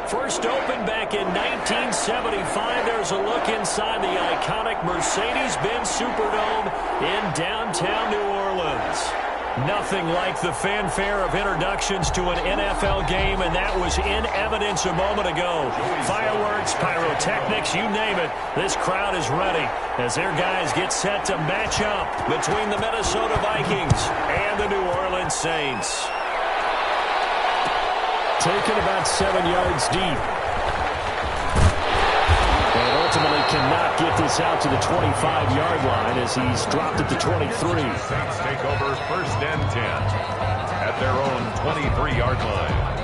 First opened back in 1975. There's a look inside the iconic Mercedes-Benz Superdome in downtown New Orleans. Nothing like the fanfare of introductions to an NFL game, and that was in evidence a moment ago. Fireworks, pyrotechnics, you name it. This crowd is ready as their guys get set to match up between the Minnesota Vikings and the New Orleans Saints. Taken about 7 yards deep. And ultimately cannot get this out to the 25-yard line as he's dropped at the 23. Saints take over 1st and 10 at their own 23-yard line.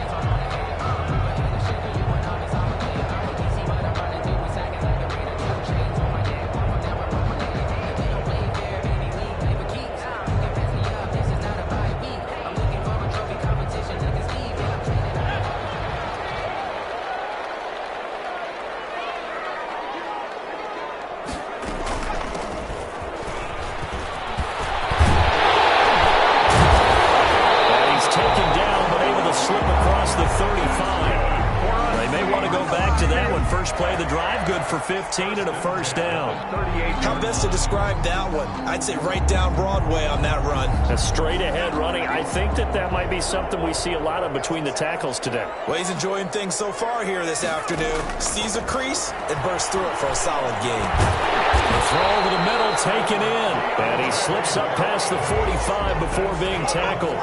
Play the drive, good for 15 and a first down. How best to describe that one? I'd say right down Broadway on that run. A straight ahead running. I think that might be something we see a lot of between the tackles today. Well, he's enjoying things so far here this afternoon. Sees a crease and bursts through it for a solid gain. The throw over the middle taken in. And he slips up past the 45 before being tackled.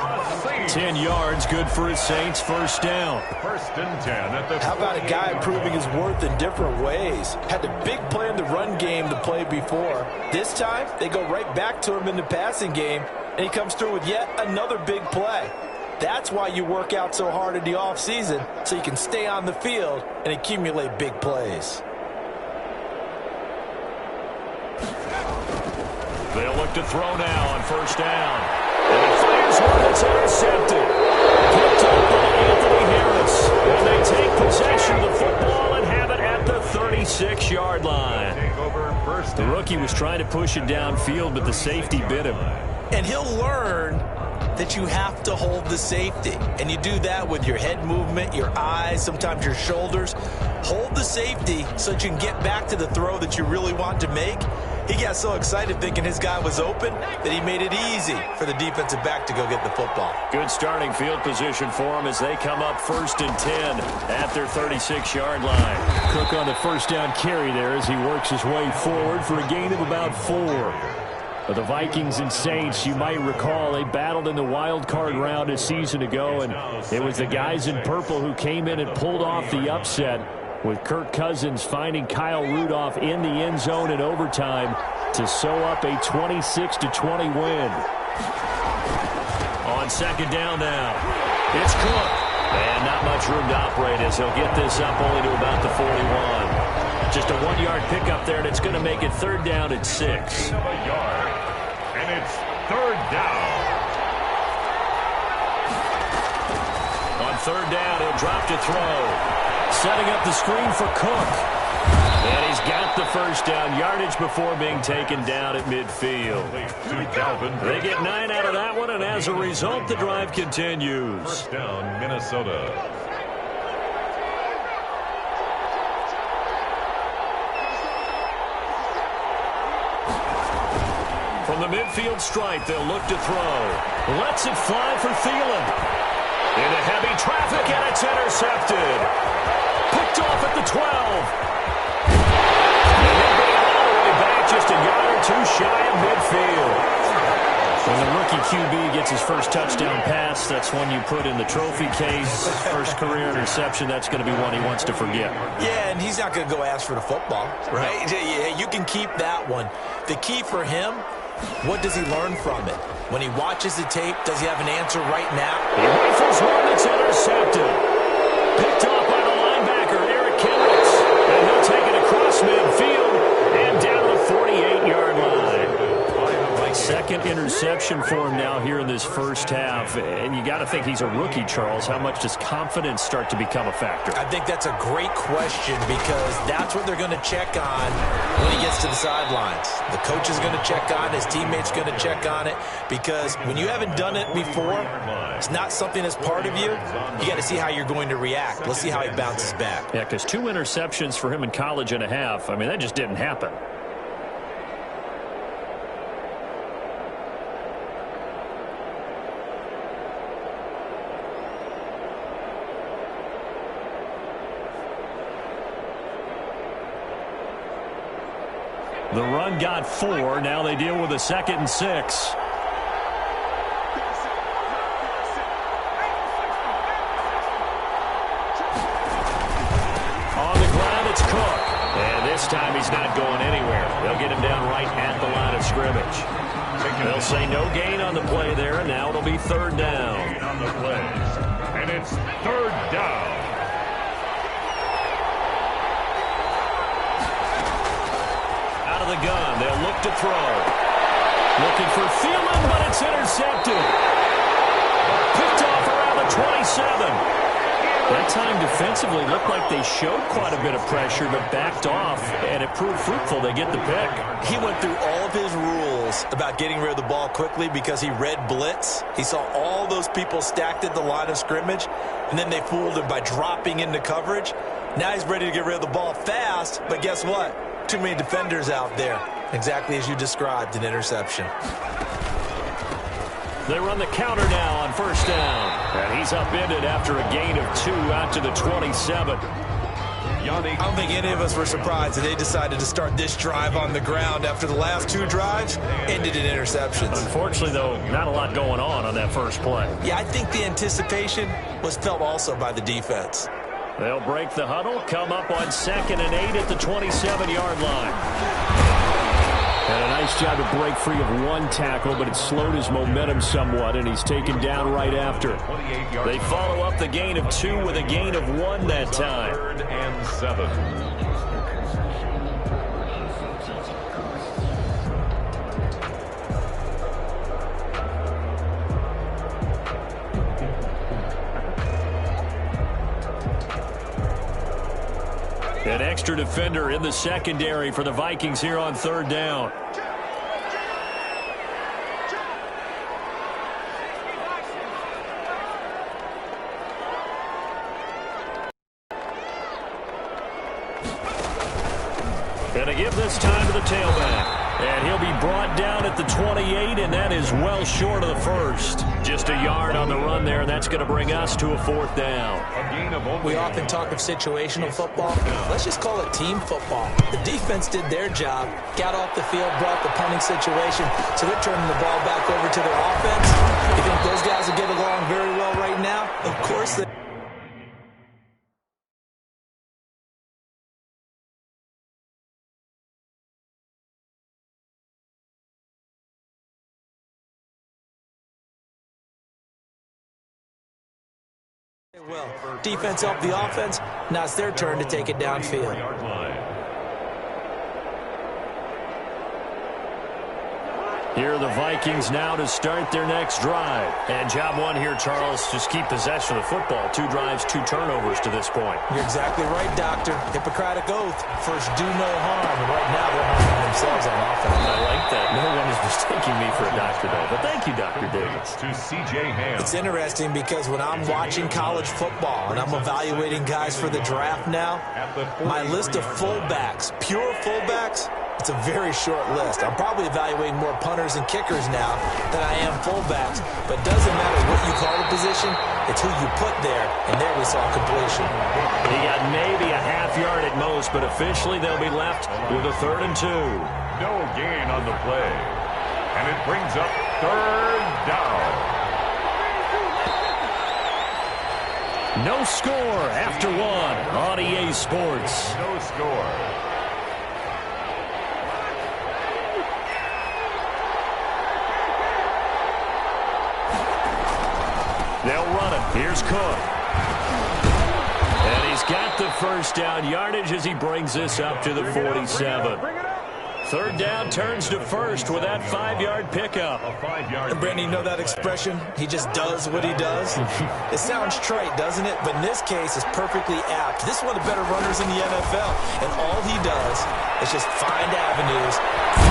10 yards, good for his Saints, first down. 1st and 10 at the. How about a guy proving his worth in different ways? Had a big play in the run game to play before. This time, they go right back to him in the passing game, and he comes through with yet another big play. That's why you work out so hard in the offseason, so you can stay on the field and accumulate big plays. They'll look to throw now on first down. And he fires one that's intercepted. Picked up by Anthony Harris. And they take possession of the football and have it at the 36-yard line. The rookie was trying to push it downfield, but the safety bit him. And he'll learn that you have to hold the safety. And you do that with your head movement, your eyes, sometimes your shoulders. Hold the safety so that you can get back to the throw that you really want to make. He got so excited thinking his guy was open that he made it easy for the defensive back to go get the football. Good starting field position for him as they come up 1st and 10 at their 36-yard line. Cook on the first down carry there as he works his way forward for a gain of about 4. But the Vikings and Saints, you might recall, they battled in the wild card round a season ago, and it was the guys in purple who came in and pulled off the upset, with Kirk Cousins finding Kyle Rudolph in the end zone in overtime to sew up a 26-20 win. On second down now, it's Cook. And not much room to operate as he'll get this up only to about the 41. Just a 1-yard pickup there, and it's going to make it 3rd down at 6. And it's 3rd down. On 3rd down, he'll drop to throw. Setting up the screen for Cook. And he's got the first down yardage before being taken down at midfield. They get 9 out of that one, and as a result, the drive continues. First down, Minnesota. From the midfield stripe, they'll look to throw. Lets it fly for Thielen. Into heavy traffic, and it's intercepted. Picked off at the 12. And they'll bring it all the way back just a yard or two shy of midfield. When the rookie QB gets his first touchdown pass, that's one you put in the trophy case. First career interception, that's going to be one he wants to forget. Yeah, and he's not going to go ask for the football, right? Yeah, you can keep that one. The key for him, what does he learn from it? When he watches the tape, does he have an answer right now? He rifles one that's intercepted. Picked off by the linebacker, Eric Kendricks. And he'll take it across midfield and down to the 48-yard line. Second interception progression for him now here in this first half. And you got to think he's a rookie, Charles. How much does confidence start to become a factor? I think that's a great question because that's what they're going to check on when he gets to the sidelines. The coach is going to check on it. His teammates going to check on it because when you haven't done it before, it's not something that's part of you. You got to see how you're going to react. Let's see how he bounces back. Yeah, because 2 interceptions for him in college and a half. I mean, that just didn't happen. The run got 4. Now they deal with a 2nd and 6. On the ground, it's Cook. And this time he's not going anywhere. They'll get him down right at the line of scrimmage. They'll say no gain on the play there, and now it'll be 3rd down. On the play. And it's 3rd down. The gun. They'll look to throw. Looking for Thielen, but it's intercepted. Picked off around the 27. That time defensively looked like they showed quite a bit of pressure, but backed off, and it proved fruitful. They get the pick. He went through all of his rules about getting rid of the ball quickly because he read blitz. He saw all those people stacked at the line of scrimmage, and then they fooled him by dropping into coverage. Now he's ready to get rid of the ball fast, but guess what? Too many defenders out there. Exactly as you described, an interception. They run the counter now on 1st down. And he's upended after a gain of 2 out to the 27. I don't think any of us were surprised that they decided to start this drive on the ground after the last 2 drives ended in interceptions. Unfortunately, though, not a lot going on that first play. Yeah, I think the anticipation was felt also by the defense. They'll break the huddle, come up on 2nd and 8 at the 27-yard line. And a nice job to break free of 1 tackle, but it slowed his momentum somewhat, and he's taken down right after. They follow up the gain of 2 with a gain of 1 that time. 3rd and 7. An extra defender in the secondary for the Vikings here on 3rd down. And a give this time to the tailback. And he'll be brought down at the 28, and that is well short of the first. Just a yard on the run there, and that's going to bring us to a 4th down. We often talk of situational football. Let's just call it team football. The defense did their job, got off the field, brought the punting situation, so they're turning the ball back over to their offense. You think those guys will get along very well right now? Of course they will. Defense helped the offense. Now it's their turn to take it downfield. Here are the Vikings now to start their next drive. And job 1 here, Charles, just keep possession of the football. 2 drives, 2 turnovers to this point. You're exactly right, Doctor. Hippocratic oath. First, do no harm. And right now, they're harming themselves on offense. I like that. No one is mistaking me for a doctor, though. But thank you, Dr. Davis. To C.J. Ham. It's interesting because when I'm watching college football and I'm evaluating guys for the draft now, my list of fullbacks, pure fullbacks, it's a very short list. I'm probably evaluating more punters and kickers now than I am fullbacks. But it doesn't matter what you call the position, it's who you put there. And there we saw completion. He got maybe a half yard at most, but officially they'll be left with a 3rd and 2. No gain on the play. And it brings up 3rd down. No score after 1 on EA Sports. No score. They'll run it. Here's Cook. And he's got the 1st down yardage as he brings this up to the 47. Third down turns to first with that 5-yard pickup. And Brandon, you know that expression? He just does what he does. It sounds trite, doesn't it? But in this case, it's perfectly apt. This is one of the better runners in the NFL. And all he does is just find avenues,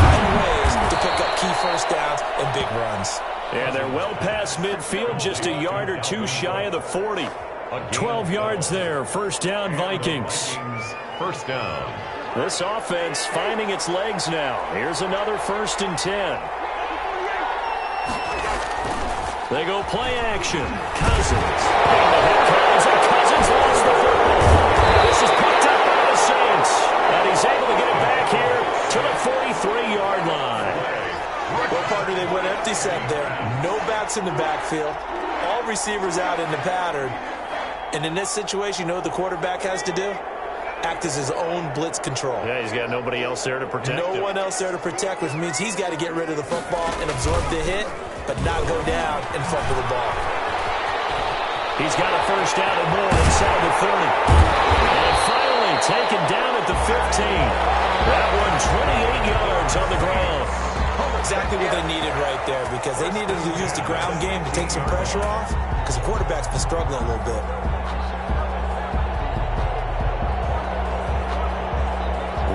find ways to pick up key first downs and big runs. And they're well past midfield, just a yard or two shy of the 40. 12 yards there, first down Vikings. First down. This offense finding its legs now. Here's another 1st and 10. They go play action. Cousins. And Cousins lost the football. This is picked up by the Saints. And he's able to get it back here to the 43-yard line. Well, partner, they went empty set there. No backs in the backfield. All receivers out in the pattern. And in this situation, you know what the quarterback has to do? Act as his own blitz control. Yeah, he's got nobody else there to protect him. No one else there to protect, which means he's got to get rid of the football and absorb the hit, but not go down and fumble the ball. He's got a first down and more inside the 30. And finally taken down at the 15. That one 28 yards on the ground. Exactly what they needed right there, because they needed to use the ground game to take some pressure off, because the quarterback's been struggling a little bit.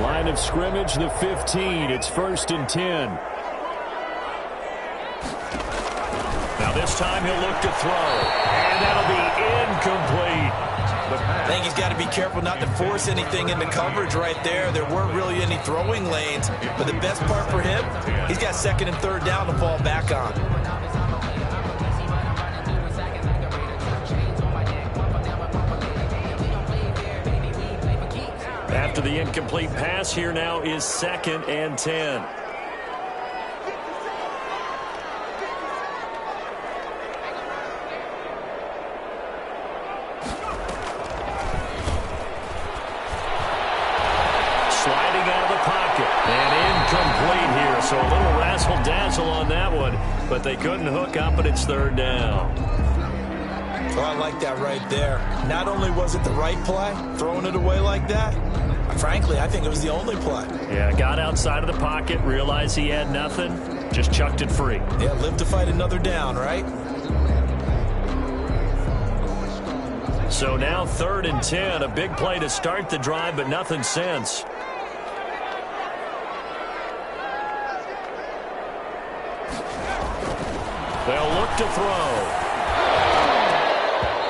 Line of scrimmage, the 15. It's 1st and 10. Now this time he'll look to throw. And that'll be incomplete. I think he's got to be careful not to force anything into coverage right there. There weren't really any throwing lanes. But the best part for him, he's got 2nd and 3rd down to fall back on. After the incomplete pass, here now is 2nd and 10. Sliding out of the pocket and incomplete here. So a little razzle-dazzle on that one, but they couldn't hook up, and it's 3rd down. Well, I like that right there. Not only was it the right play, throwing it away like that, frankly, I think it was the only play. Yeah, got outside of the pocket, realized he had nothing, just chucked it free. Yeah, live to fight another down, right? So now 3rd and 10, a big play to start the drive, but nothing since. They'll look to throw.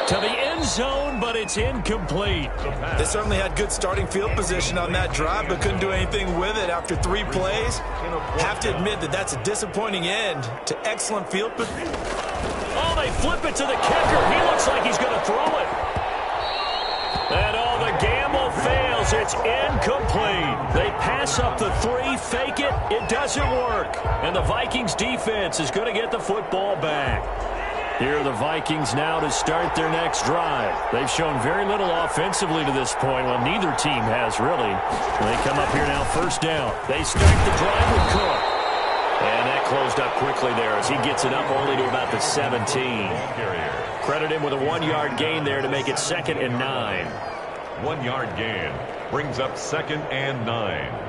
To the end zone, but it's incomplete. They certainly had good starting field position on that drive, but couldn't do anything with it after 3 plays. Have to admit that that's a disappointing end to excellent field position. Oh, they flip it to the kicker. He looks like he's going to throw it. And oh, the gamble fails. It's incomplete. They pass up the 3, fake it. It doesn't work. And the Vikings defense is going to get the football back. Here are the Vikings now to start their next drive. They've shown very little offensively to this point. Well, neither team has, really. They come up here now, 1st down. They start the drive with Cook. And that closed up quickly there as he gets it up only to about the 17. Credit him with a 1-yard gain there to make it 2nd and 9. 1-yard gain brings up 2nd and 9.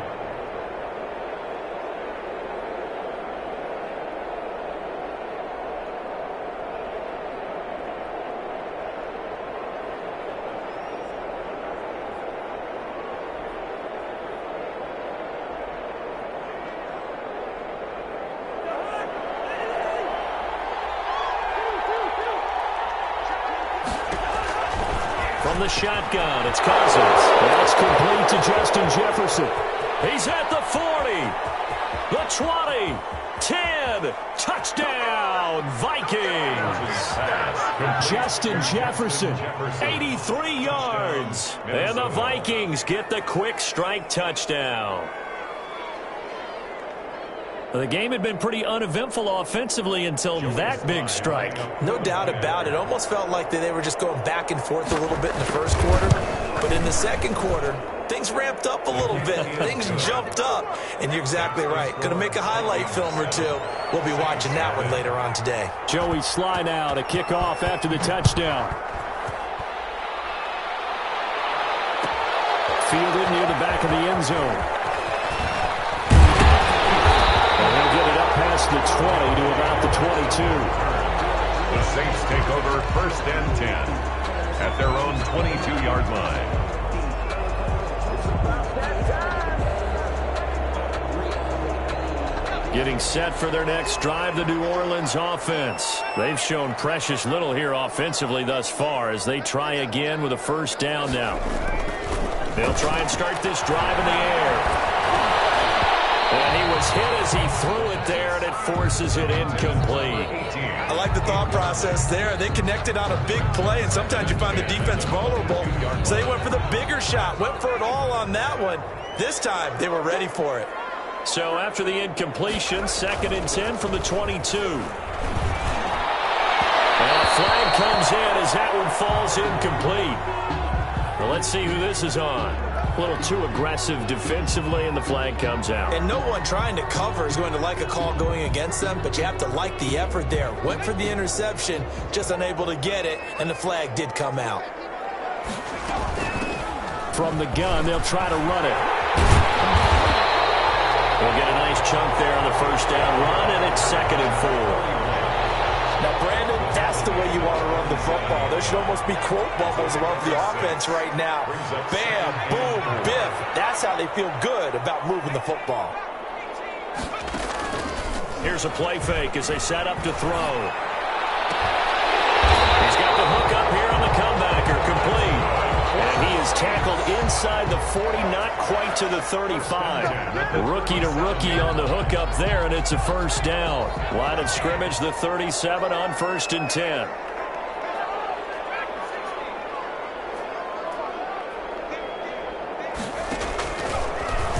From the shotgun, it's Cousins. That's complete to Justin Jefferson. He's at the 40, the 20, 10, touchdown, Vikings. Justin Jefferson, 83 yards. And the Vikings get the quick strike touchdown. The game had been pretty uneventful offensively until that big strike. No doubt about it. Almost felt like they were just going back and forth a little bit in the 1st quarter. But in the 2nd quarter, things ramped up a little bit. Things jumped up. And you're exactly right. Going to make a highlight film or two. We'll be watching that one later on today. Joey Sly now to kick off after the touchdown. Fielded near the back of the end zone. And he'll get it up past the 20 to about the 22. The Saints take over 1st and 10 at their own 22-yard line. Getting set for their next drive, the New Orleans offense. They've shown precious little here offensively thus far as they try again with a 1st down now. They'll try and start this drive in the air. And he was hit as he threw it there, and it forces it incomplete. I like the thought process there. They connected on a big play, and sometimes you find the defense vulnerable. So they went for the bigger shot, went for it all on that one. This time, they were ready for it. So after the incompletion, 2nd and 10 from the 22. And a flag comes in as that one falls incomplete. Well, let's see who this is on. A little too aggressive defensively, and the flag comes out. And no one trying to cover is going to like a call going against them, but you have to like the effort there. Went for the interception, just unable to get it, and the flag did come out. From the gun, they'll try to run it. We'll get a nice chunk there on the 1st down run, and it's 2nd and 4. Now, Brandon, that's the way you want to run the football. There should almost be quote bubbles above the offense right now. Bam, boom, biff. That's how they feel good about moving the football. Here's a play fake as they set up to throw. He's got the hook up here on the comebacker, complete. And he is tackled inside the 40, not quite to the 35. Rookie to rookie on the hook up there, and it's a 1st down. Line of scrimmage, the 37 on 1st and 10.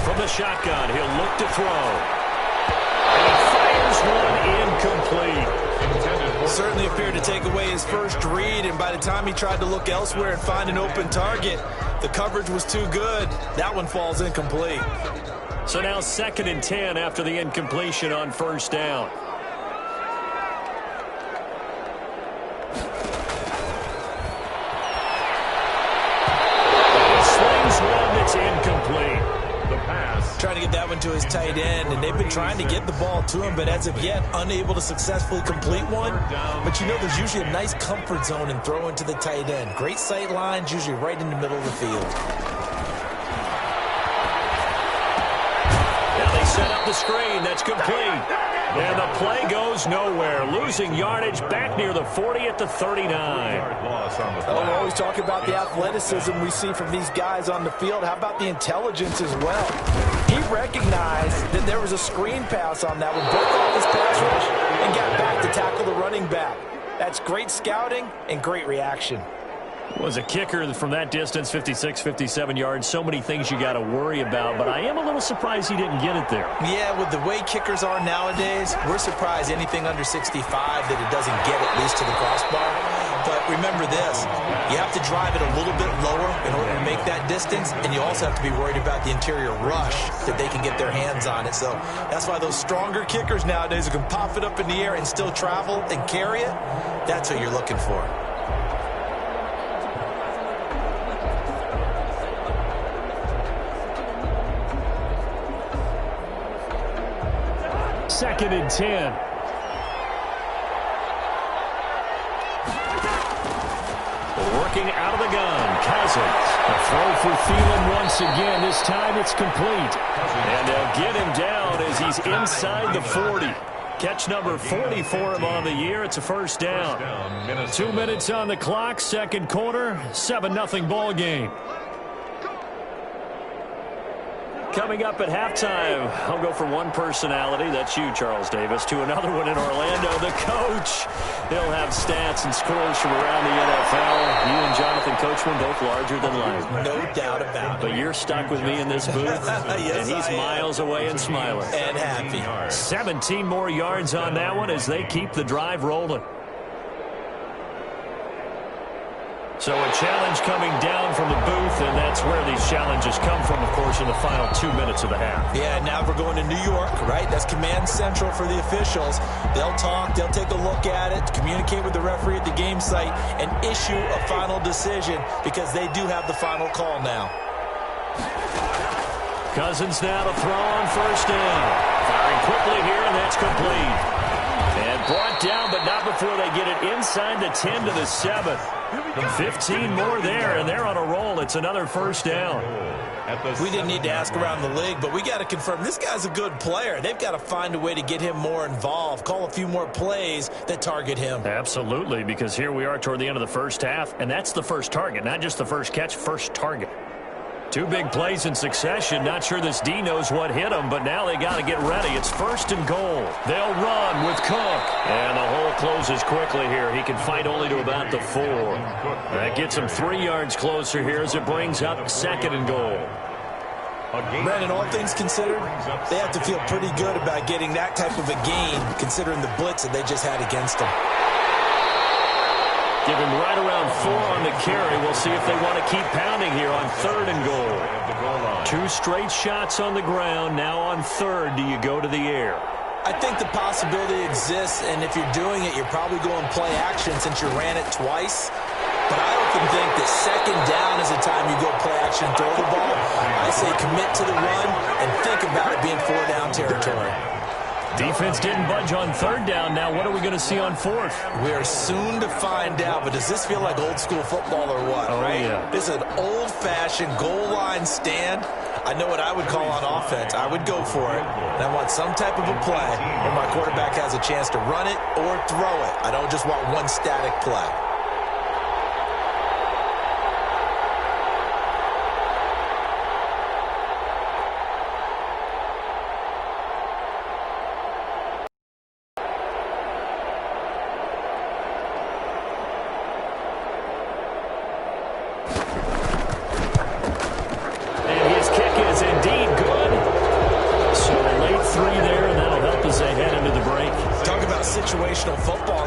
From the shotgun, he'll look to throw. And he fires one incomplete. Certainly appeared to take away his first read, and by the time he tried to look elsewhere and find an open target, the coverage was too good. That one falls incomplete. So now 2nd and 10 after the incompletion on 1st down. And he slings one that's incomplete. The pass. Trying to get that one to his tight end, and they've been trying to get the ball to him, but as of yet, unable to successfully complete one. But you know there's usually a nice comfort zone in throwing to the tight end. Great sight lines, usually right in the middle of the field. Now they set up the screen. That's complete. And the play goes nowhere. Losing yardage back near the 40 at the 39. We're always talking about the athleticism we see from these guys on the field. How about the intelligence as well? He recognized that there was a screen pass on that one, broke off his pass rush, and got back to tackle the running back. That's great scouting and great reaction. Was a kicker from that distance, 56, 57 yards. So many things you got to worry about, but I am a little surprised he didn't get it there. Yeah, with the way kickers are nowadays, we're surprised anything under 65 that it doesn't get at least to the crossbar. But remember this, you have to drive it a little bit lower in order to make that distance, and you also have to be worried about the interior rush that they can get their hands on it. So that's why those stronger kickers nowadays who can pop it up in the air and still travel and carry it, that's what you're looking for. Second and 10. Working out of the gun, Cousins. A throw for Thielen once again. This time it's complete. And they'll get him down as he's inside the 40. Catch number 40 for him on the year. It's a 1st down. 2 minutes on the clock, 2nd quarter, 7-0 ball game. Coming up at halftime, I'll go from one personality, that's you, Charles Davis, to another one in Orlando, the coach. He'll have stats and scores from around the NFL. You and Jonathan Coachman, both larger than life. No doubt about it. But you're stuck with me in this booth, yes, and he's miles away and smiling. And happy. 17 more yards on that one as they keep the drive rolling. So a challenge coming down from the booth, and that's where these challenges come from, of course, in the final 2 minutes of the half. Yeah, now we're going to New York, right? That's command central for the officials. They'll talk, they'll take a look at it, communicate with the referee at the game site, and issue a final decision because they do have the final call now. Cousins now to throw on first down. Firing quickly here, and that's complete. And brought down, but not before they get it inside the 10 to the 7. 15 more there, and they're on a roll. It's another first down. We didn't need to ask around the league, but we got to confirm this guy's a good player. They've got to find a way to get him more involved, call a few more plays that target him. Absolutely, because here we are toward the end of the first half, and that's the first target, not just the first catch, first target. 2 big plays in succession. Not sure this D knows what hit him, but now they got to get ready. It's first and goal. They'll run with Cook. And the hole closes quickly here. He can fight only to about the 4. That gets him 3 yards closer here as it brings up second and goal. Brandon, all things considered, they have to feel pretty good about getting that type of a gain, considering the blitz that they just had against them. Give him right around 4 on the carry. We'll see if they want to keep pounding here on third and goal. 2 straight shots on the ground. Now on third, do you go to the air? I think the possibility exists, and if you're doing it, you're probably going play action since you ran it twice. But I often think that second down is the time you go play action and throw the ball. I say commit to the run and think about it being 4-down territory. Defense didn't budge on third down. Now what are we going to see on fourth? We are soon to find out, but does this feel like old school football or what? Oh, right? Yeah. This is an old-fashioned goal line stand. I know what I would call on offense. I would go for it, and I want some type of a play where my quarterback has a chance to run it or throw it. I don't just want one static play.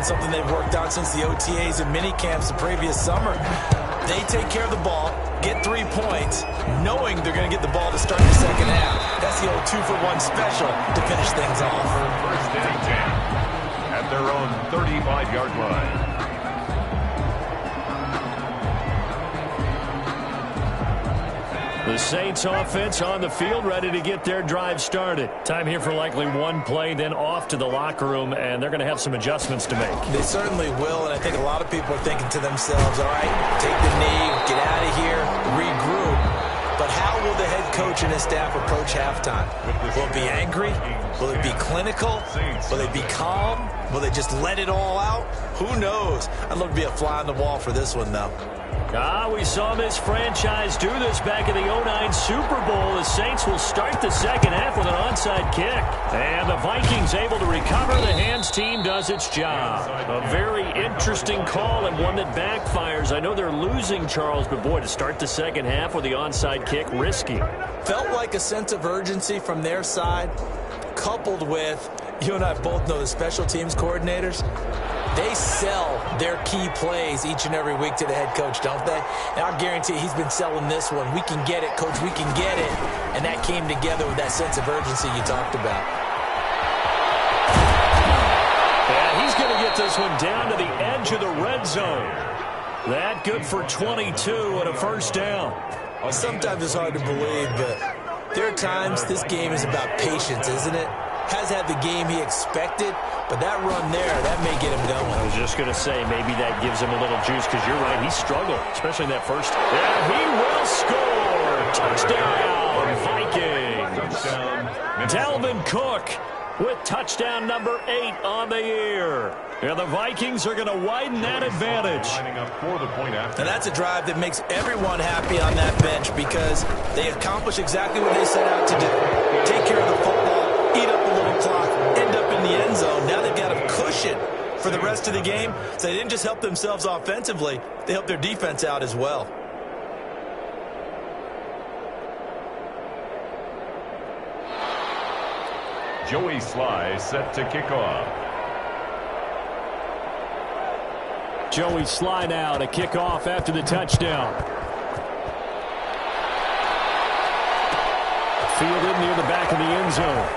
Something they've worked on since the OTAs and mini camps the previous summer. They take care of the ball, get 3 points, knowing they're going to get the ball to start the second half. That's the old 2-for-1 special to finish things off. First and 10 at their own 35-yard line. The Saints offense on the field, ready to get their drive started. Time here for likely one play, then off to the locker room, and they're going to have some adjustments to make. They certainly will, and I think a lot of people are thinking to themselves, all right, take the knee, get out of here, regroup. But how will the head coach and his staff approach halftime? Will it be angry? Will it be clinical? Will they be calm? Will they just let it all out? Who knows? I'd love to be a fly on the wall for this one, though. We saw this franchise do this back in the 2009 Super Bowl. The Saints will start the second half with an onside kick. And the Vikings able to recover. The hands team does its job. A very interesting call and one that backfires. I know they're losing, Charles, but boy, to start the second half with the onside kick, risky. Felt like a sense of urgency from their side, coupled with, you and I both know the special teams coordinators. They sell their key plays each and every week to the head coach, don't they? And I guarantee he's been selling this one. We can get it, coach, we can get it. And that came together with that sense of urgency you talked about. Yeah, he's going to get this one down to the edge of the red zone. That good for 22 and a first down. Sometimes it's hard to believe, but there are times this game is about patience, isn't it? Has had the game he expected, but that run there, that may get him going. I was just going to say, maybe that gives him a little juice, because you're right, he struggled, especially in that first. Yeah, he will score. Touchdown, Vikings. Dalvin Cook with touchdown number 8 on the year. Yeah, the Vikings are going to widen that advantage. And that's a drive that makes everyone happy on that bench, because they accomplish exactly what they set out to do. Take care of the football, eat up a little clock, end up in the end zone. Now they've got a cushion for the rest of the game. So they didn't just help themselves offensively, they helped their defense out as well. Joey Sly set to kick off. Joey Sly now to kick off after the touchdown. Fielded near the back of the end zone.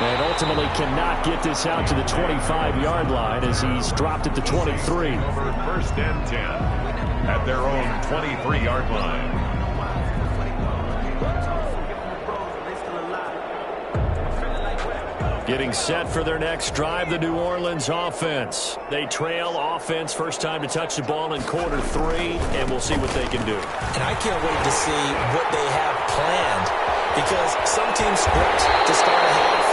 And ultimately cannot get this out to the 25-yard line as he's dropped at the 23. First and 10 at their own 23-yard line. Getting set for their next drive, the New Orleans offense. They trail offense, first time to touch the ball in quarter 3, and we'll see what they can do. And I can't wait to see what they have planned, because some teams script to start a half.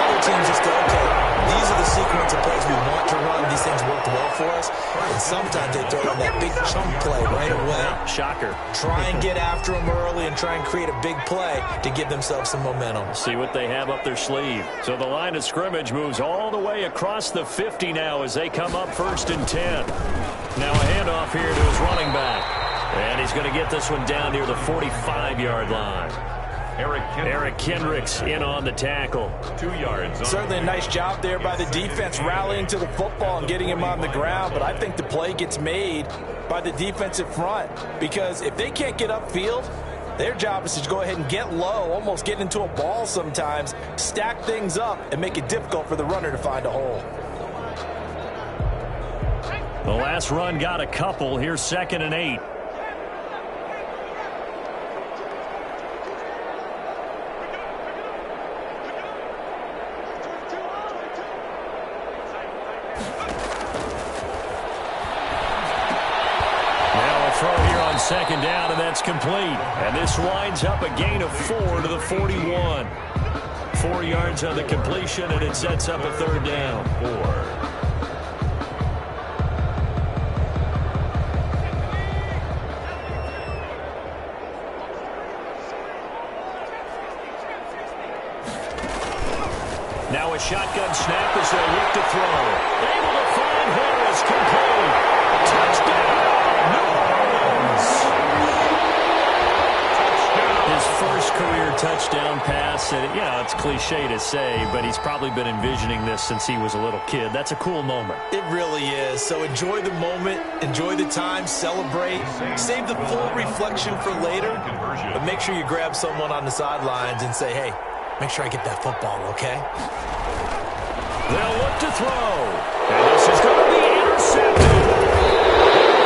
Other teams just go, okay, these are the sequence of plays we want to run. These things worked well for us. And sometimes they throw in that big chunk play right away. Shocker. Try and get after them early and try and create a big play to give themselves some momentum. See what they have up their sleeve. So the line of scrimmage moves all the way across the 50 now as they come up 1st and 10. Now a handoff here to his running back. And he's going to get this one down near the 45-yard line. Eric Kendricks in on the tackle. 2 yards. Certainly a nice job there by the defense rallying to the football and getting him on the ground, but I think the play gets made by the defensive front, because if they can't get upfield, their job is to go ahead and get low, almost get into a ball sometimes, stack things up, and make it difficult for the runner to find a hole. The last run got a couple. Here's 2nd and 8. Throw here on 2nd down, and that's complete. And this winds up a gain of 4 to the 41. 4 yards on the completion, and it sets up a 3rd down. 4. Now a shotgun snap as they look to throw. Able to find Harris, complete. Touchdown! His first career touchdown pass, and it's cliche to say, but he's probably been envisioning this since he was a little kid. That's a cool moment. It really is. So enjoy the moment, enjoy the time, celebrate, save the full reflection for later, but make sure you grab someone on the sidelines and say, hey, make sure I get that football, okay? They'll look to throw, and this is going to be intercepted.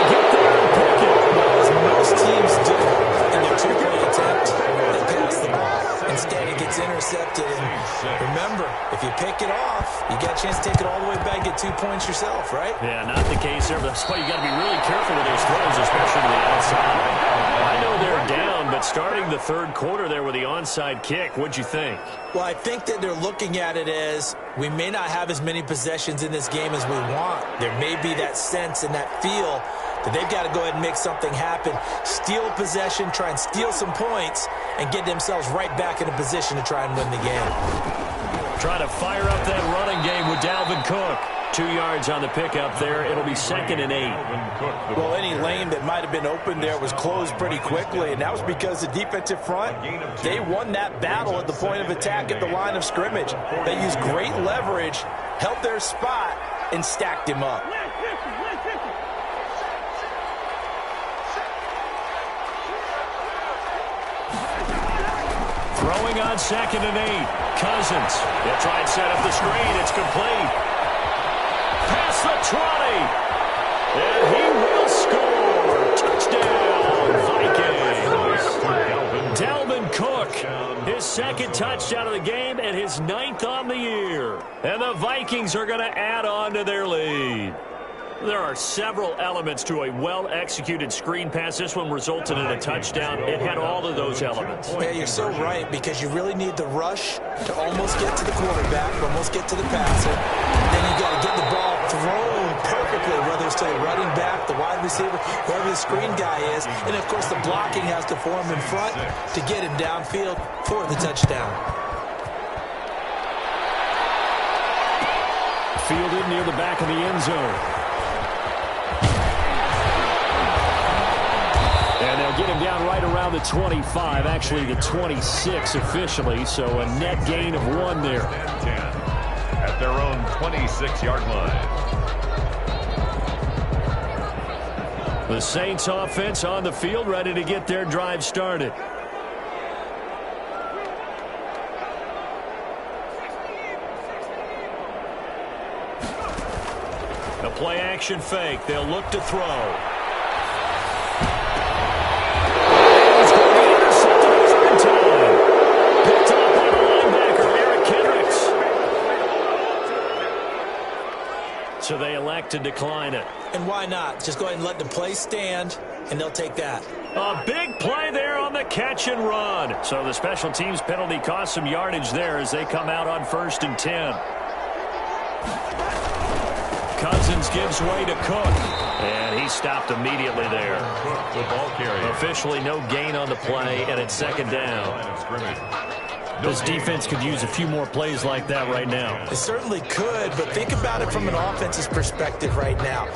Get there and pick it. As most teams do in their two-play attempt, they pass the ball. Instead, it gets intercepted. And remember, if you pick it off, you got a chance to take it all the way back, get 2 points yourself, right? Yeah, not the case there, but that's why you got to be really careful with those throws, especially to the outside. I know they're down, but starting the 3rd quarter there with the onside kick, what'd you think? Well, I think that they're looking at it as we may not have as many possessions in this game as we want. There may be that sense and that feel that they've got to go ahead and make something happen, steal possession, try and steal some points, and get themselves right back in a position to try and win the game. Try to fire up that running game with Dalvin Cook. 2 yards on the pickup there. It'll be 2nd and 8. Well, any lane that might have been open there was closed pretty quickly, and that was because the defensive front, they won that battle at the point of attack at the line of scrimmage. They used great leverage, held their spot, and stacked him up. Throwing on 2nd and 8. Cousins. They'll try and set up the screen. It's complete. Past the 20. And he will score. Touchdown, Vikings. Dalvin Cook. His 2nd touchdown of the game and his 9th on the year. And the Vikings are going to add on to their lead. There are several elements to a well-executed screen pass. This one resulted in a touchdown. It had all of those elements. Yeah, you're so right, because you really need the rush to almost get to the quarterback, almost get to the passer. Then you got to get the ball thrown perfectly, whether it's to the running back, the wide receiver, whoever the screen guy is. And, of course, the blocking has to form in front to get him downfield for the touchdown. Fielded near the back of the end zone. And they'll get him down right around the 25, actually the 26 officially, so a net gain of 1 there. At their own 26-yard line. The Saints offense on the field, ready to get their drive started. A play action fake. They'll look to throw. so they elect to decline it. And why not? Just go ahead and let the play stand, and they'll take that. A big play there on the catch and run. So the special teams penalty cost some yardage there as they come out on 1st and 10. Cousins gives way to Cook, and he stopped immediately there. Cook, the ball carrier. Officially no gain on the play, and it's 2nd down. This defense could use a few more plays like that right now. They certainly could, but think about it from an offense's perspective right now.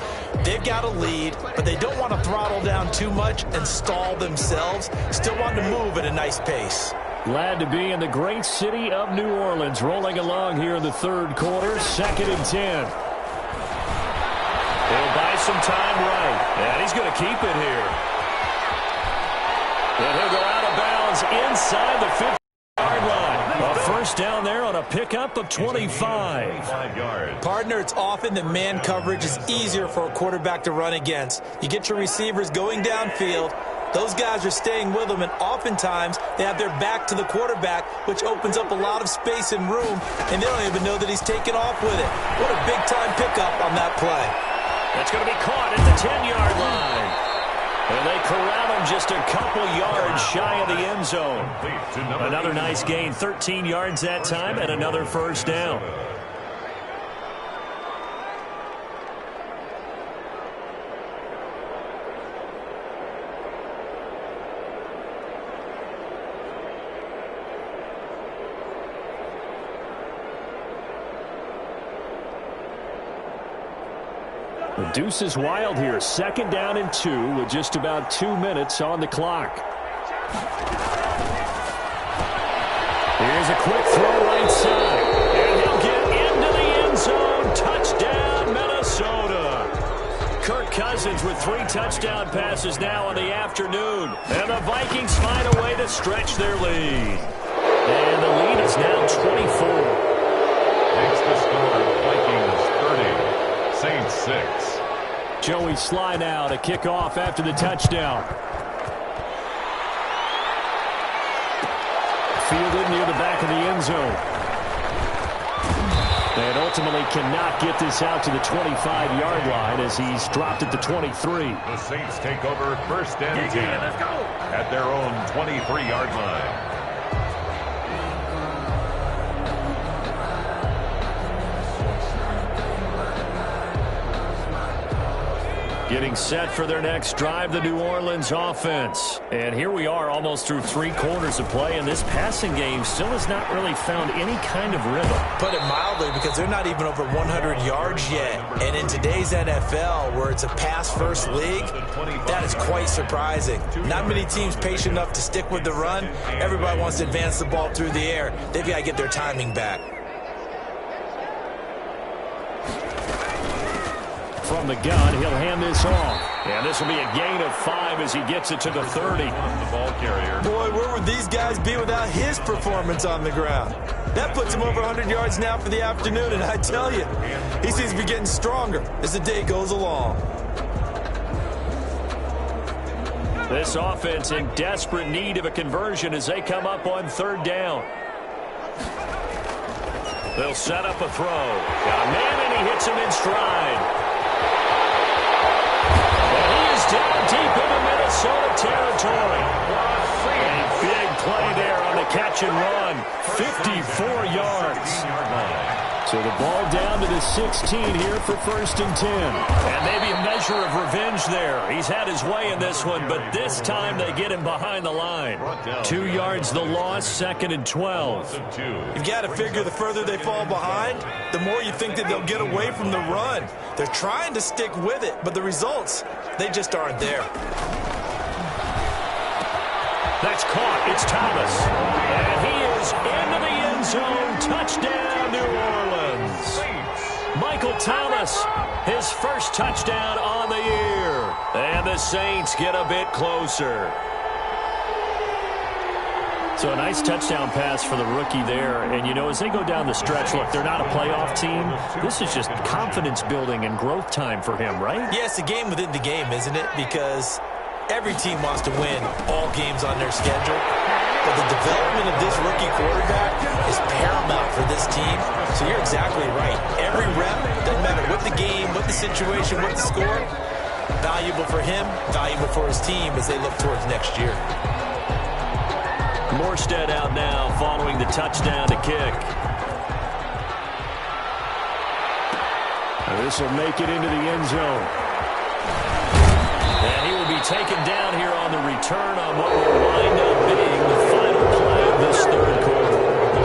They've got a lead, but they don't want to throttle down too much and stall themselves. Still want to move at a nice pace. Glad to be in the great city of New Orleans, rolling along here in the 3rd quarter, 2nd and 10. He'll buy some time right, and he's going to keep it here. And he'll go out of bounds inside the 50-yard line. A 1st down there on a pickup of 25. Partner, it's often that man coverage is easier for a quarterback to run against. You get your receivers going downfield. Those guys are staying with them, and oftentimes they have their back to the quarterback, which opens up a lot of space and room, and they don't even know that he's taken off with it. What a big-time pickup on that play. That's going to be caught at the 10-yard line. And they corral him just a couple yards shy of the end zone. Another nice gain, 13 yards that time, and another 1st down. The deuce is wild here. 2nd down and 2 with just about 2 minutes on the clock. Here's a quick throw right side. And he'll get into the end zone. Touchdown, Minnesota. Kirk Cousins with 3 touchdown passes now in the afternoon. And the Vikings find a way to stretch their lead. And the lead is now 24. Makes the score Vikings 30. Saints 6. Joey Sly now to kick off after the touchdown. Fielded near the back of the end zone. And ultimately cannot get this out to the 25-yard line as he's dropped at the 23. The Saints take over 1st and 10 at their own 23-yard line. Getting set for their next drive, the New Orleans offense. And here we are almost through 3 quarters of play, and this passing game still has not really found any kind of rhythm. Put it mildly, because they're not even over 100 yards yet. And in today's NFL, where it's a pass-first league, that is quite surprising. Not many teams patient enough to stick with the run. Everybody wants to advance the ball through the air. They've got to get their timing back. From the gun, he'll hand this off. And this will be a gain of 5 as he gets it to the 30. The ball carrier. Boy, where would these guys be without his performance on the ground? That puts him over 100 yards now for the afternoon, and I tell you, he seems to be getting stronger as the day goes along. This offense in desperate need of a conversion as they come up on 3rd down. They'll set up a throw. Got a man, and he hits him in stride. Down deep into Minnesota territory. A big play there on the catch and run. 54 yards. So the ball down to the 16 here for 1st and 10. And maybe a measure of revenge there. He's had his way in this one, but this time they get him behind the line. 2 yards the loss, 2nd and 12. You've got to figure the further they fall behind, the more you think that they'll get away from the run. They're trying to stick with it, but the results, they just aren't there. That's caught. It's Thomas. And he is into the end zone. Touchdown, New Orleans. Michael Thomas, his first touchdown on the year. And the Saints get a bit closer. So a nice touchdown pass for the rookie there. And, you know, as they go down the stretch, look, they're not a playoff team. This is just confidence building and growth time for him, right? Yeah, it's a game within the game, isn't it? Because Every team wants to win all games on their schedule, but the development of this rookie quarterback is paramount for this team. So you're exactly right. Every rep, doesn't matter what the game, what the situation, what the score, valuable for him, valuable for his team as they look towards next year. Morstead out now following the touchdown to kick. This will make it into the end zone. And he will be taken down here on the return on what will wind up being the final play of this third quarter.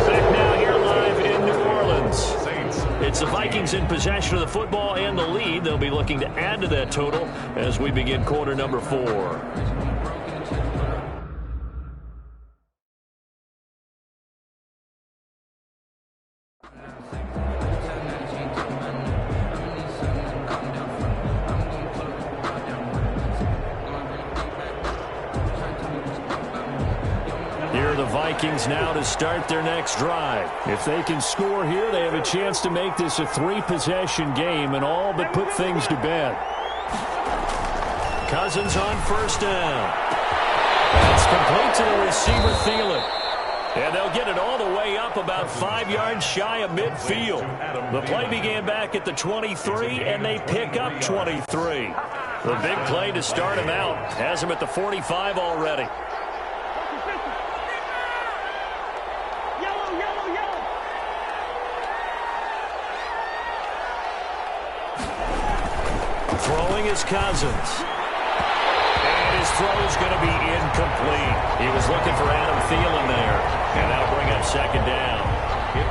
Back now here live in New Orleans. It's the Vikings in possession of the football and the lead. They'll be looking to add to that total as we begin quarter number 4. Vikings now to start their next drive. If they can score here, they have a chance to make this a 3-possession game and all but put things to bed. Cousins on first down. That's complete to the receiver, Thielen. And they'll get it all the way up about 5 yards shy of midfield. The play began back at the 23, and they pick up 23. The big play to start him out has him at the 45 already. Throwing is Cousins. And his throw is going to be incomplete. He was looking for Adam Thielen there. And that'll bring up second down.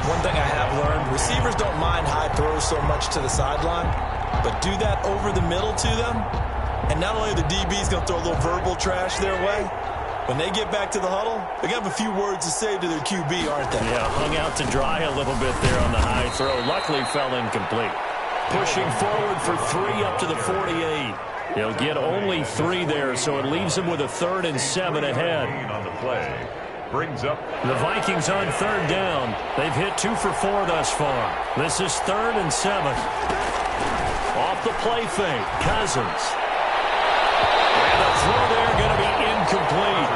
One thing I have learned, receivers don't mind high throws so much to the sideline, but do that over the middle to them, and not only the DB's going to throw a little verbal trash their way, when they get back to the huddle, they're going to have a few words to say to their QB, aren't they? Yeah, hung out to dry a little bit there on the high throw. Luckily fell incomplete. Pushing forward for 3 up to the 48. He'll get only 3 there, so it leaves him with a 3rd and 7 ahead. On the play, brings up the Vikings on 3rd down. They've hit 2 for 4 thus far. This is 3rd and 7. Off the play fake, Cousins. And the throw there going to be incomplete.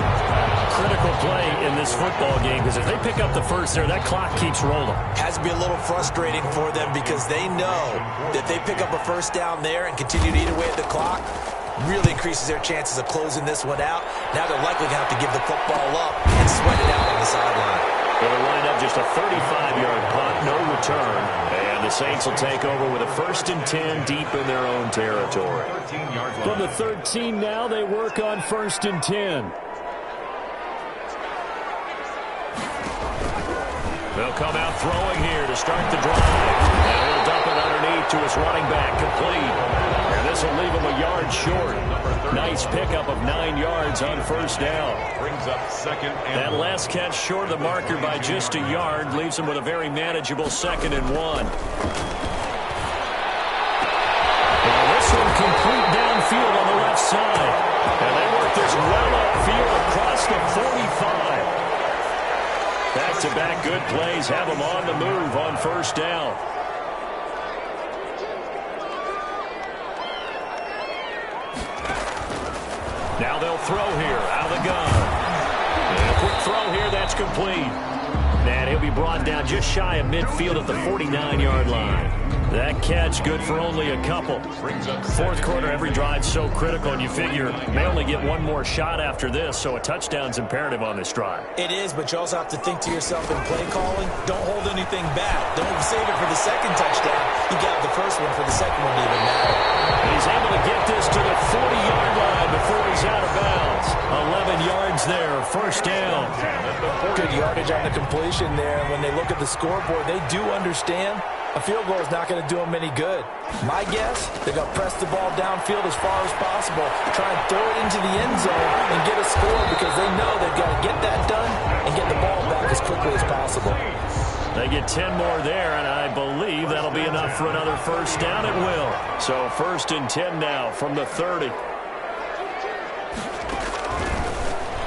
Critical play in this football game because if they pick up the first there, that clock keeps rolling. Has to be a little frustrating for them because they know that they pick up a first down there and continue to eat away at the clock, really increases their chances of closing this one out. Now they're likely to have to give the football up and sweat it out on the sideline. It'll wind up just a 35-yard punt, no return, and the Saints will take over with a 1st and 10 deep in their own territory. From the 13 now, they work on 1st and 10. They'll come out throwing here to start the drive. And he'll dump it underneath to his running back, complete. And this will leave him a yard short. Nice pickup of 9 yards on first down. Brings up second and that last catch short of the marker by just a yard leaves him with a very manageable 2nd and 1. Now this one complete downfield on the left side. And they work this well upfield across the 45. Back-to-back good plays have them on the move on first down. Now they'll throw here out of the gun. And a quick throw here, that's complete. And he'll be brought down just shy of midfield at the 49-yard line. That catch good for only a couple. 4th quarter, every drive's so critical, and you figure may only get one more shot after this, so a touchdown's imperative on this drive. It is, but you also have to think to yourself in play calling, don't hold anything back. Don't save it for the second touchdown. You got the first one for the second one to even matter. And he's able to get this to the 40-yard line before he's out of bounds. 11 yards there, first down. Good yardage on the completion there. And when they look at the scoreboard, they do understand a field goal is not going to do them any good. My guess, they're going to press the ball downfield as far as possible, try and throw it into the end zone and get a score because they know they've got to get that done and get the ball back as quickly as possible. They get 10 more there, and I believe that'll be enough for another first down. It will. So 1st and 10 now from the 30.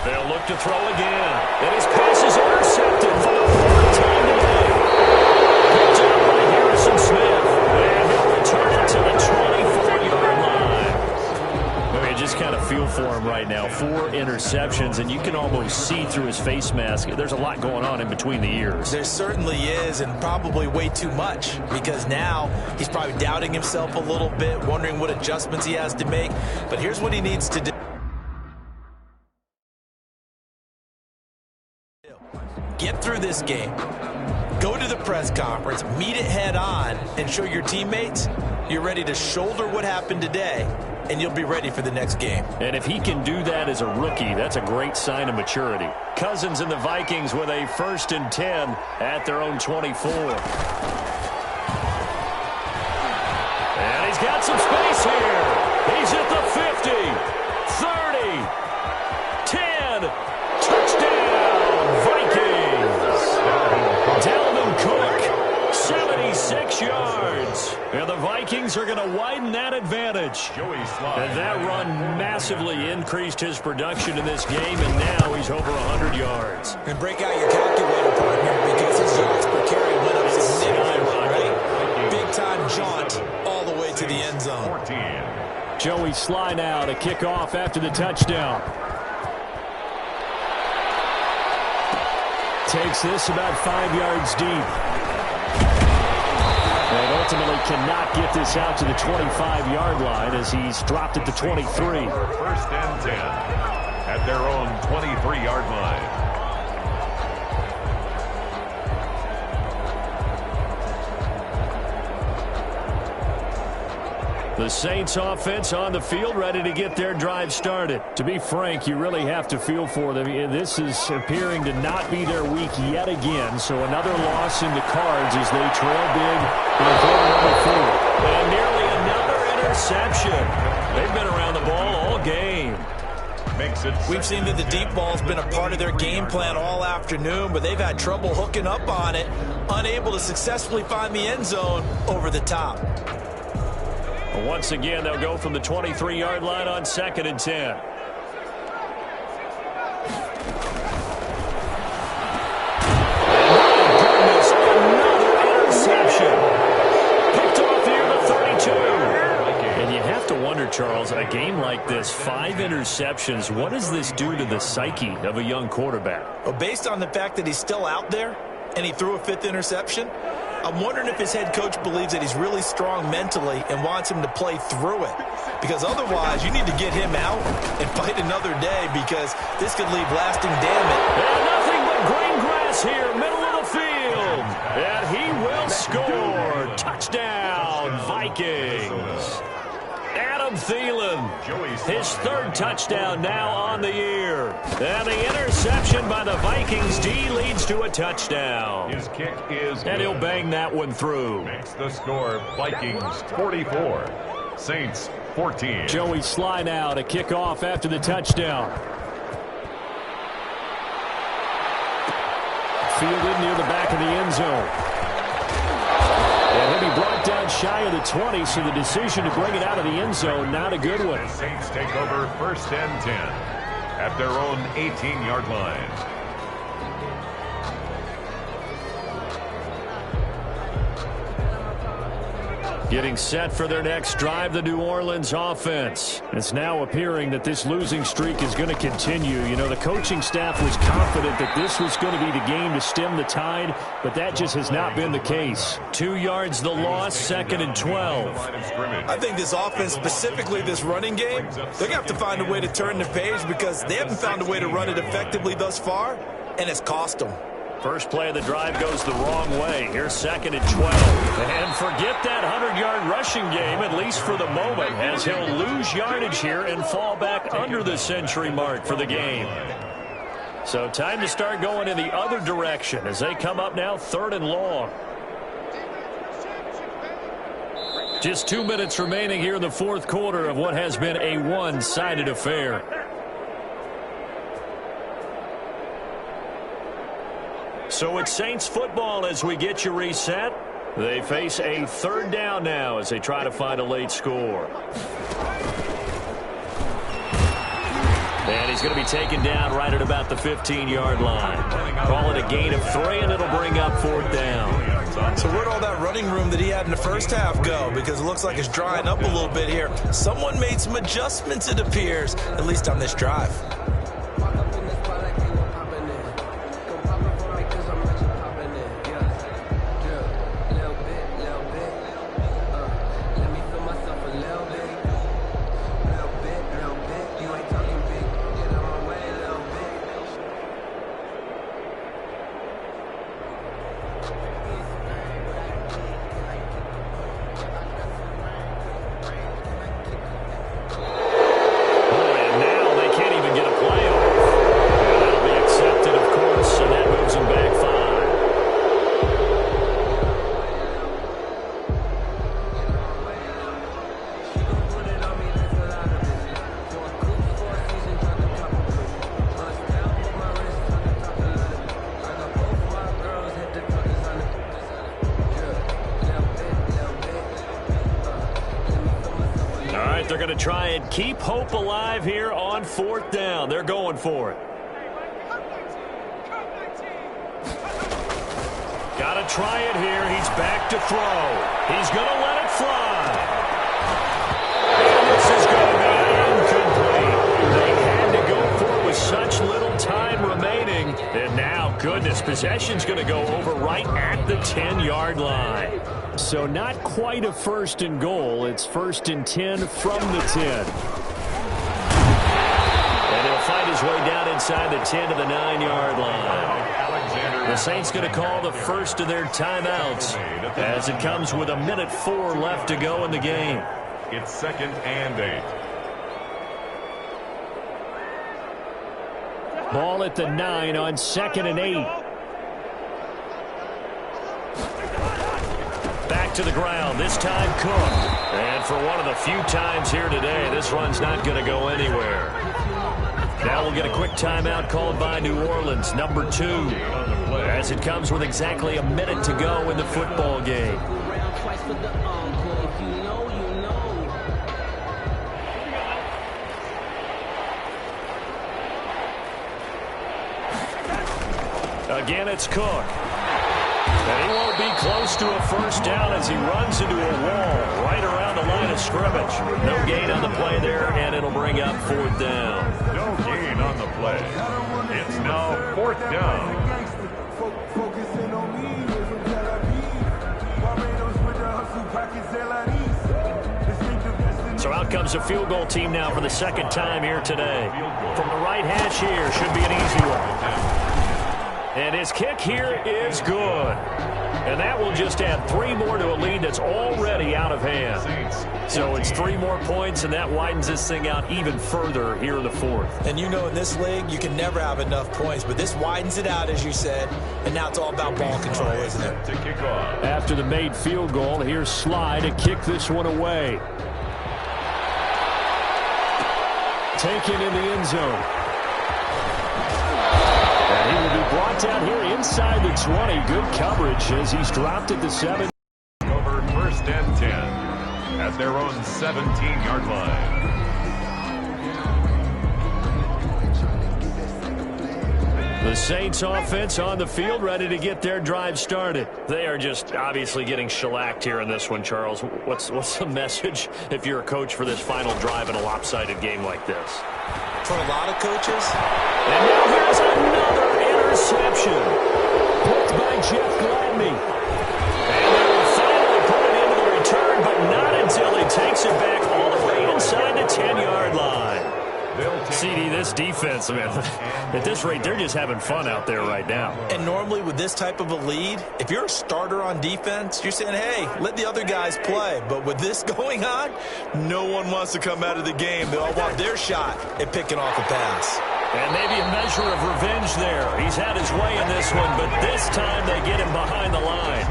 They'll look to throw again. And his pass is intercepted for the 4th time today. Picked up by Harrison Smith. And he'll return it to the 24-yard line. I mean, just kind of feel for him right now. 4 interceptions, and you can almost see through his face mask. There's a lot going on in between the ears. There certainly is, and probably way too much, because now he's probably doubting himself a little bit, wondering what adjustments he has to make. But here's what he needs to do. Get through this game. Go to the press conference, meet it head on, and show your teammates you're ready to shoulder what happened today, and you'll be ready for the next game. And if he can do that as a rookie, that's a great sign of maturity. Cousins and the Vikings with a 1st and 10 at their own 24. And he's got some space here. He's at the 50, 30, 10, touchdown, Vikings. Dalvin Cook, 76 yards. And the Vikings are going to widen that advantage. And that run massively increased his production in this game, and now he's over 100 yards. And break out your calculator, partner, because his yards per carry went up significantly, right? Big-time jaunt all the way to the end zone. Joey Sly now to kick off after the touchdown. Takes this about 5 yards deep. And ultimately cannot get this out to the 25-yard line as he's dropped at the 23. 1st and 10 at their own 23-yard line. The Saints offense on the field, ready to get their drive started. To be frank, you really have to feel for them. This is appearing to not be their week yet again. So another loss in the cards as they trail big in quarter number 4. And nearly another interception. They've been around the ball all game. We've seen that the deep ball's been a part of their game plan all afternoon, but they've had trouble hooking up on it, unable to successfully find the end zone over the top. Once again, they'll go from the 23-yard line on 2nd and 10. Goodness, another interception. Picked off here to 32. And you have to wonder, Charles, a game like this, 5 interceptions, what does this do to the psyche of a young quarterback? Well, based on the fact that he's still out there and he threw a 5th interception, I'm wondering if his head coach believes that he's really strong mentally and wants him to play through it. Because otherwise, you need to get him out and fight another day, because this could leave lasting damage. And nothing but green grass here, middle of the field. And he will score. Touchdown, Vikings. Adam Thielen, his 3rd touchdown now on the year. And the interception by the Vikings D leads to a touchdown. His kick is and he'll bang that one through. Makes the score Vikings 44, Saints 14. Joey Sly now to kick off after the touchdown. Fielded near the back of the end zone. And he'll be brought down shy of the 20, so the decision to bring it out of the end zone, not a good one. The Saints take over 1st and 10 at their own 18-yard line. Getting set for their next drive, the New Orleans offense. It's now appearing that this losing streak is going to continue. You know, the coaching staff was confident that this was going to be the game to stem the tide, but that just has not been the case. 2 yards the loss, 2nd and 12. I think this offense, specifically this running game, they're going to have to find a way to turn the page, because they haven't found a way to run it effectively thus far, and it's cost them. First play of the drive goes the wrong way. Here's 2nd and 12. And forget that 100-yard rushing game, at least for the moment, as he'll lose yardage here and fall back under the century mark for the game. So time to start going in the other direction as they come up now 3rd and long. Just 2 minutes remaining here in the 4th quarter of what has been a one-sided affair. So it's Saints football as we get you reset. They face a 3rd down now as they try to find a late score. And he's going to be taken down right at about the 15-yard line. Call it a gain of 3, and it'll bring up 4th down. yards on. So where'd all that running room that he had in the first half go? Because it looks like it's drying up a little bit here. Someone made some adjustments, it appears, at least on this drive. They're going to try and keep hope alive here on 4th down. They're going for it. Got to try it here. He's back to throw. He's going to let it fly. And this is going to be incomplete. They had to go for it with such little time remaining. And now, goodness, possession's going to go over right at the 10-yard line. So not quite a 1st and goal. It's 1st and 10 from the 10. And he'll find his way down inside the 10 to the 9-yard line. The Saints going to call the first of their timeouts as it comes with 1:04 left to go in the game. It's 2nd and 8. Ball at the 9 on 2nd and 8. Back to the ground, this time Cook. And for one of the few times here today, this run's not going to go anywhere. Now we'll get a quick timeout called by New Orleans, number 2, as it comes with exactly a minute to go in the football game. Again, it's Cook. And he won't be close to a 1st down as he runs into a wall right around the line of scrimmage. No gain on the play there, and it'll bring up 4th down. No gain on the play. It's now 4th down. So out comes a field goal team now for the 2nd time here today. From the right hash here, should be an easy one. And his kick here is good. And that will just add 3 more to a lead that's already out of hand. So it's 3 more points, and that widens this thing out even further here in the 4th. And you know in this league, you can never have enough points, but this widens it out, as you said, and now it's all about ball control, isn't it? To kick off. After the made field goal, here's Sly to kick this one away. Taken in the end zone. He will be brought down here inside the 20. Good coverage as he's dropped at the 7. Over 1st and 10 at their own 17-yard line. The Saints offense on the field, ready to get their drive started. They are just obviously getting shellacked here in this one, Charles. What's the message if you're a coach for this final drive in a lopsided game like this? For a lot of coaches. And now here's another interception. Picked by Jeff Gladney. And they will finally put it into the return, but not until he takes it back all the way inside the 10-yard line. CD, this defense, man, at this rate, they're just having fun out there right now. And normally with this type of a lead, if you're a starter on defense, you're saying, hey, let the other guys play. But with this going on, no one wants to come out of the game. They all want their shot at picking off a pass. And maybe a measure of revenge there. He's had his way in this one, but this time they get him behind the line.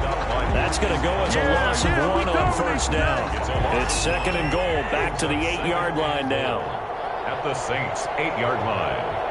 That's going to go as a loss of 1 on 1st down. It's 2nd and goal, back to the 8-yard line now. At the Saints' 8-yard line.